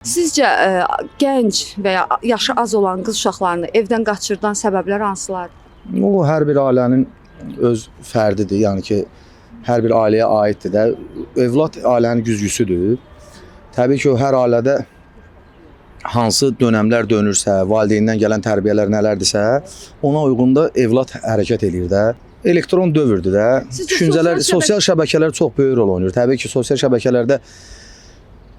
Sizcə gənc və ya yaşı az olan qız uşaqlarını evdən qaçırdan səbəblər hansılardır? O hər bir ailənin öz fərdidir. Yəni ki, hər bir ailəyə aiddir də. Övlad ailənin güzgüsüdür. Təbii ki, o hər ailədə hansı dönəmlər dönürsə, valideyndən gələn tərbiyələr nələrdirsə, ona uyğun da övlad hərəkət eləyir də. Elektron dövrdür də. Düşüncələr, sosial şəbəkələr çox böyük rol oynayır. Təbii ki, sosial şəbəkələrdə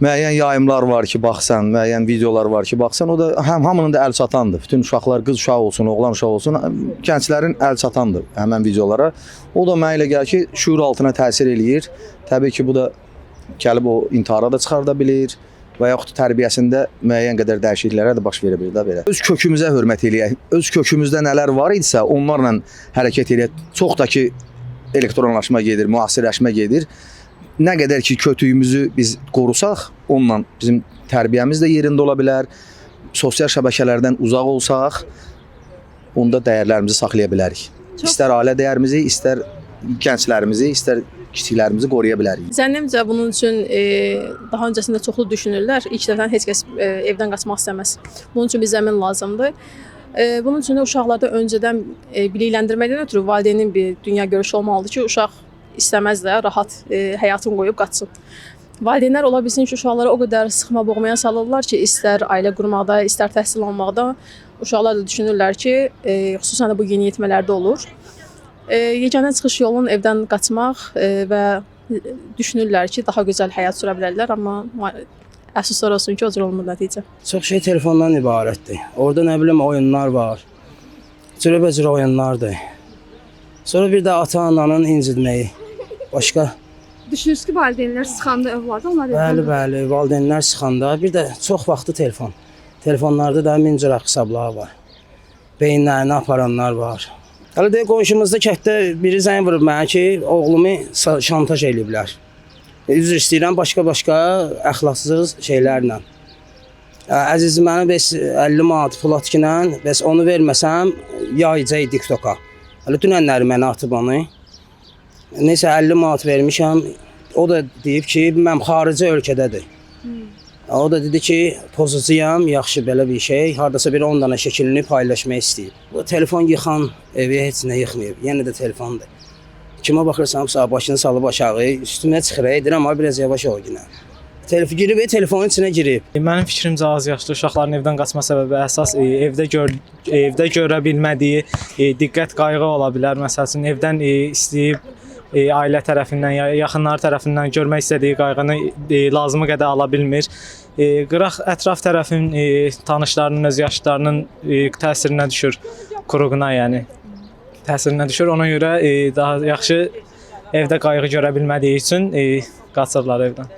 müəyyən yayımlar var ki, baxsan, müəyyən videolar var ki, baxsan, o da hamının da əl çatandır. Bütün uşaqlar, qız uşağı olsun, oğlan uşağı olsun, gənclərin əl çatandır həmən videolara. O da mənə elə gəlir ki, şuur altına təsir eləyir. Təbii ki, bu da gəlib o intihara da çıxarda bilir və yaxud tərbiyəsində müəyyən qədər dəyişikliklərə də baş verə bilir də belə. Öz kökümüzə hörmət eləyək. Öz kökümüzdə nələr var idisə, onlarla hərəkət eləyək. Çox da ki, elektronlaşma gedir, müasirləşmə gedir. Nə qədər ki, kötüyümüzü biz qorusaq, onunla bizim tərbiyəmiz də yerində ola bilər. Sosial şəbəkələrdən uzaq olsaq, onda dəyərlərimizi saxlaya bilərik. İstər ailə dəyərimizi, istər gənclərimizi, istər kiçiklərimizi qoruya bilərik. Zənnimcə bunun üçün daha öncəsində çoxlu düşünürlər. İlk dəfə heç kəs evdən qaçmaq istəməz. Bunun üçün bir zəmin lazımdır. Bunun üçün də uşaqlarda öncədən bilikləndirməkdən ötürü valideynin bir dünya görüşü olmalıdır ki, uşaq istəməz də rahat həyatını qoyub qaçsın. Valideynlər ola bilsin ki, uşaqlara o qədər sıxma boğmaya salırlar ki, istər ailə qurmaqda, istər təhsil almaqda. Uşaqlar da düşünürlər ki, xüsusən də bu yeniyetmələrdə olur. Yeganə çıxış yolun evdən qaçmaq və düşünürlər ki, daha gözəl həyat sürə bilərlər, amma əfsuslar olsun ki, o cür olmur nəticə. Çox şey telefondan ibarətdir. Orada nə bilim oyunlar var. Cürəbəcür oyunlardır. Sonra bir də ata-ananın incitməyi. Başqa? Düşünürsünüz ki, valideynlər sıxanda övladı onlar evdən... Bəli, valideynlər sıxanda. Bir də çox vaxtı telefon. Telefonlarda da min cür hesablar var. Beyinlərini aparanlar var. Hələ də qonşumuzda kənddə biri zəng vurub mənə ki, oğlumu şantaj eləyiblər. Üzr istəyirəm başqa əxlaqsız şeylərlə. Əzizim mənə 50 manat pul atkinə, bəs onu verməsəm yayacaq TikToka. Hələ dünənləri mənə atıb onu. Neysə 50 manat vermişəm. O da deyib ki, mən xarici ölkədədir. O da dedi ki, pozucuyam, yaxşı belə bir şey. Hardasa bir 10 dana şəkilini paylaşmaq istəyib. Bu telefon yıxan evi heç nə yıxmayıb. Yenə də telefondur. Kimə baxırsam sağ başını salıb aşağı, üstümə çıxır, edirəm amma biraz yavaş ol yenə. Girib, telefonun içinə girib. Mənim fikrimcə az yaşlı uşaqların evdən qaçma səbəbi əsas evdə görə bilmədiyi diqqət qayğı ola bilər. Məsələn, evdən istəyib ailə tərəfindən, yaxınları tərəfindən görmək istədiyi qayğını lazımı qədər ala bilmir. Qıraq ətraf tərəfin tanışlarının, öz yaşlarının təsirinə düşür, quruğuna yəni. Təsirinə düşür. Ona görə daha yaxşı evdə qayğı görə bilmədiyi üçün qaçırlar evdən.